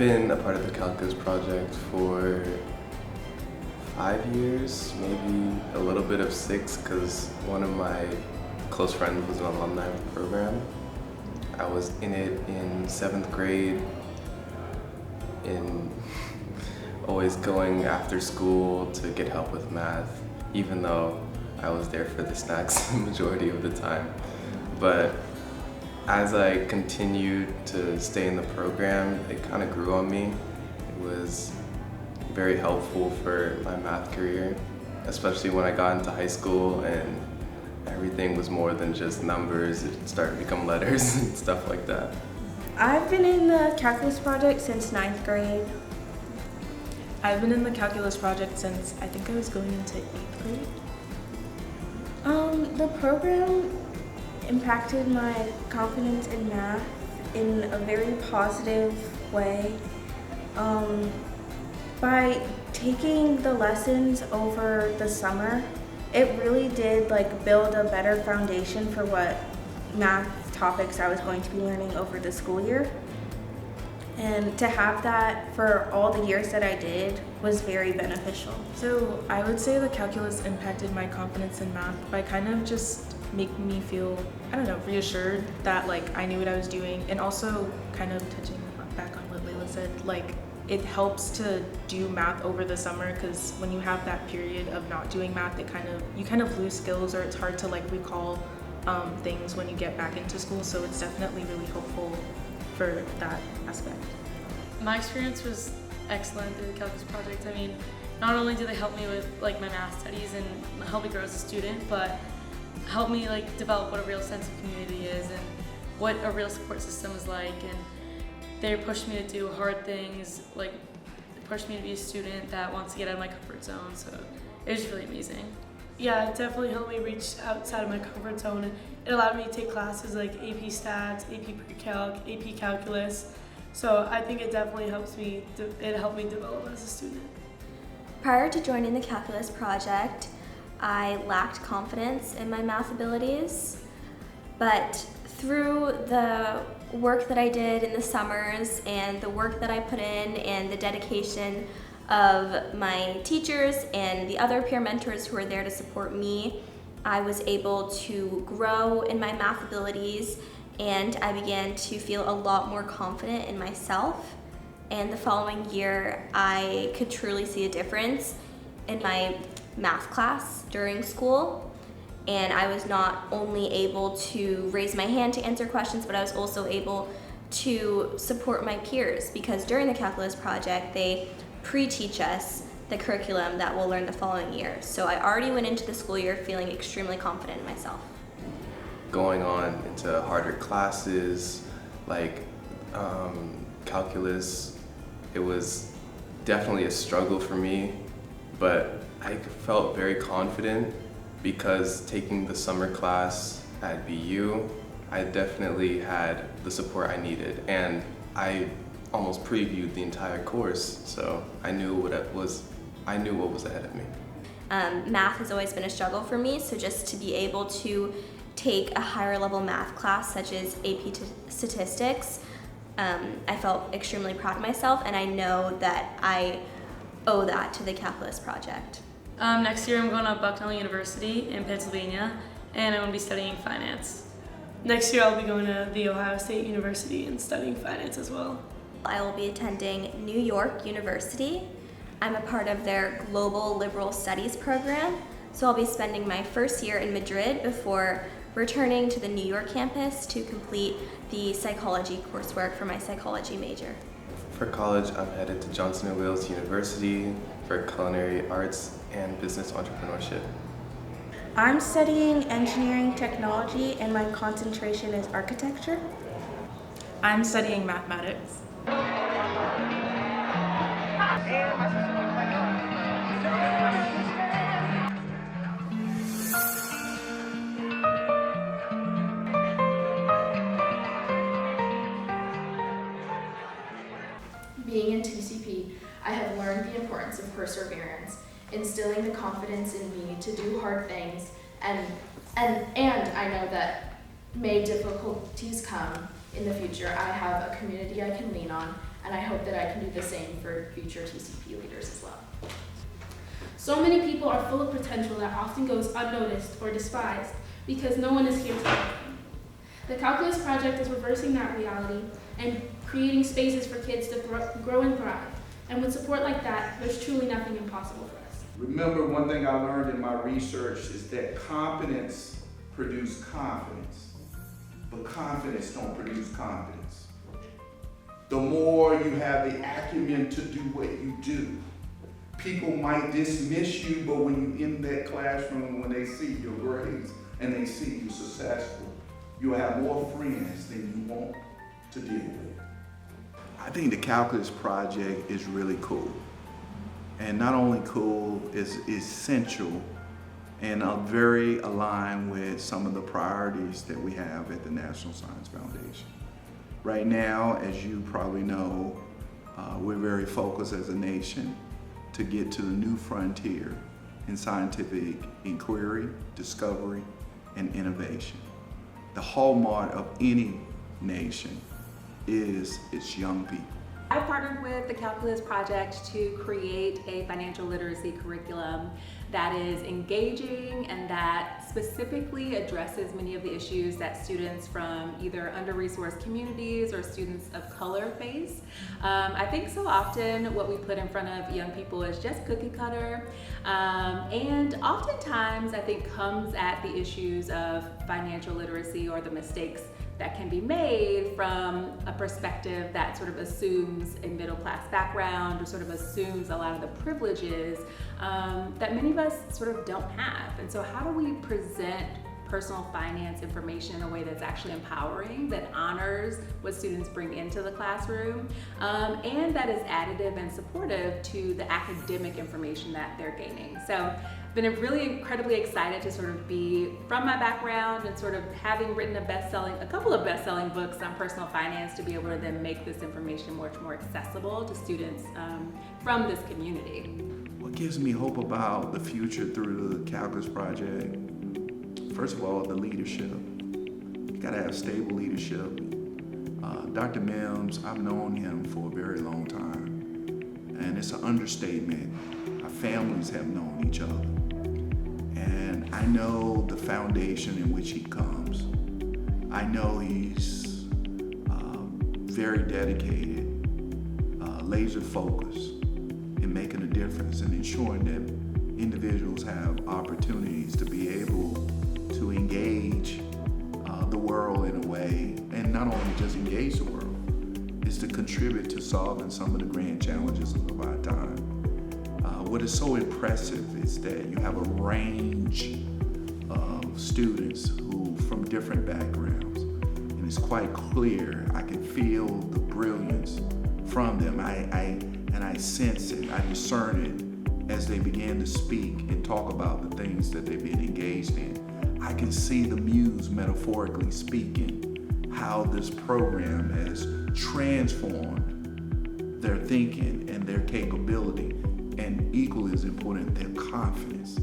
been a part of the calculus project for 5 years, maybe a little bit of 6, because one of my close friends was an alumni of the program. I was in it in 7th grade, in always going after school to get help with math, even though I was there for the snacks the majority of the time. But as I continued to stay in the program, it kind of grew on me. It was very helpful for my math career, especially when I got into high school and everything was more than just numbers. It started to become letters and stuff like that. I've been in the calculus project since 9th grade. I've been in the calculus project since I think I was going into 8th grade. The program impacted my confidence in math in a very positive way. By taking the lessons over the summer, it really did build a better foundation for what math topics I was going to be learning over the school year. And to have that for all the years that I did was very beneficial. So I would say the calculus impacted my confidence in math by kind of just making me feel, reassured that I knew what I was doing, and also kind of touching back on what Layla said, it helps to do math over the summer, because when you have that period of not doing math, you kind of lose skills, or it's hard to recall things when you get back into school. So it's definitely really helpful for that aspect. My experience was excellent through the calculus project. I mean, not only did they help me with my math studies and help me grow as a student, but help me develop what a real sense of community is and what a real support system is like. And they pushed me to do hard things, they pushed me to be a student that wants to get out of my comfort zone. So it was really amazing. Yeah, it definitely helped me reach outside of my comfort zone. It allowed me to take classes like AP Stats, AP Pre-Calc, AP Calculus. So I think it definitely helped me develop as a student. Prior to joining the calculus project, I lacked confidence in my math abilities, but through the work that I did in the summers and the work that I put in and the dedication of my teachers and the other peer mentors who were there to support me, I was able to grow in my math abilities, and I began to feel a lot more confident in myself. And the following year, I could truly see a difference in my math class during school. And I was not only able to raise my hand to answer questions, but I was also able to support my peers, because during the calculus project, they pre-teach us the curriculum that we'll learn the following year. So I already went into the school year feeling extremely confident in myself. Going on into harder classes like calculus, it was definitely a struggle for me, but I felt very confident because taking the summer class at BU, I definitely had the support I needed, and I almost previewed the entire course, so I knew what was ahead of me. Math has always been a struggle for me, so just to be able to take a higher level math class such as AP Statistics, I felt extremely proud of myself, and I know that I owe that to the calculus project. Next year I'm going to Bucknell University in Pennsylvania, and I'm going to be studying finance. Next year I'll be going to The Ohio State University and studying finance as well. I will be attending New York University. I'm a part of their Global Liberal Studies program, so I'll be spending my first year in Madrid before returning to the New York campus to complete the psychology coursework for my psychology major. For college, I'm headed to Johnson & Wales University for culinary arts and business entrepreneurship. I'm studying engineering technology and my concentration is architecture. I'm studying mathematics. Being in TCP, I have learned the importance of perseverance, instilling the confidence in me to do hard things, and I know that may difficulties come in the future, I have a community I can lean on, and I hope that I can do the same for future TCP leaders as well. So many people are full of potential that often goes unnoticed or despised because no one is here to help them. The Calculus Project is reversing that reality and creating spaces for kids to grow and thrive. And with support like that, there's truly nothing impossible for us. Remember, one thing I learned in my research is that competence produces confidence, but confidence don't produce confidence. The more you have the acumen to do what you do, people might dismiss you, but when you're in that classroom, when they see your grades and they see you successful, you'll have more friends than you want to deal with. I think the Calculus Project is really cool. And not only cool, it's essential and very aligned with some of the priorities that we have at the National Science Foundation. Right now, as you probably know, we're very focused as a nation to get to the new frontier in scientific inquiry, discovery, and innovation. The hallmark of any nation is its young people. I partnered with the Calculus Project to create a financial literacy curriculum that is engaging and that specifically addresses many of the issues that students from either under-resourced communities or students of color face. I think so often what we put in front of young people is just cookie cutter, and oftentimes I think comes at the issues of financial literacy or the mistakes that can be made from a perspective that sort of assumes a middle class background or sort of assumes a lot of the privileges that many of us sort of don't have. And so how do we present personal finance information in a way that's actually empowering, that honors what students bring into the classroom, and that is additive and supportive to the academic information that they're gaining. So I've been really incredibly excited to sort of be from my background and sort of having written a couple of best-selling books on personal finance to be able to then make this information much more accessible to students from this community. What gives me hope about the future through the Calculus Project? First of all, the leadership. You gotta have stable leadership. Dr. Mims, I've known him for a very long time, and it's an understatement. Our families have known each other. And I know the foundation in which he comes. I know he's very dedicated, laser focused in making a difference and ensuring that individuals have opportunities to be able to engage the world in a way, and not only just engage the world, is to contribute to solving some of the grand challenges of our time. What is so impressive is that you have a range of students who from different backgrounds, and it's quite clear. I can feel the brilliance from them. I sense it, I discern it as they begin to speak and talk about the things that they've been engaged in. I can see the muse, metaphorically speaking, how this program has transformed their thinking and their capability, and equally as important, their confidence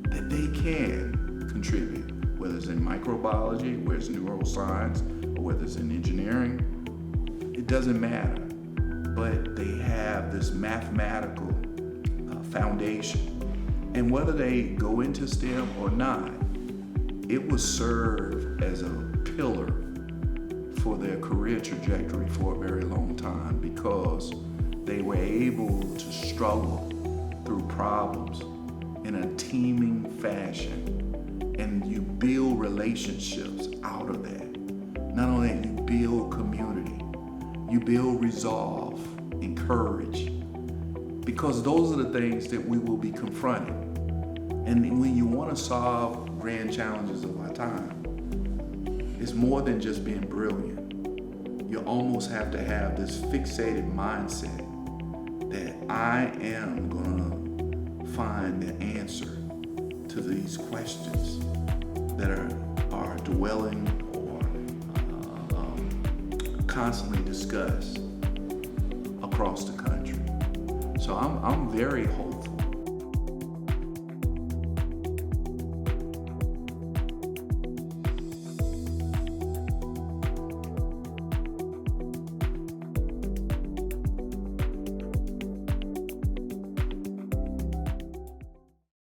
that they can contribute, whether it's in microbiology, whether it's neuroscience, or whether it's in engineering. It doesn't matter, but they have this mathematical foundation. And whether they go into STEM or not, it will serve as a pillar for their career trajectory for a very long time, because they were able to struggle through problems in a teaming fashion, and you build relationships out of that. Not only that, you build community, you build resolve and courage, because those are the things that we will be confronting. And when you want to solve grand challenges of our time, it's more than just being brilliant. You almost have to have this fixated mindset that I am gonna find the answer to these questions that are dwelling or constantly discussed across the country. So I'm very hopeful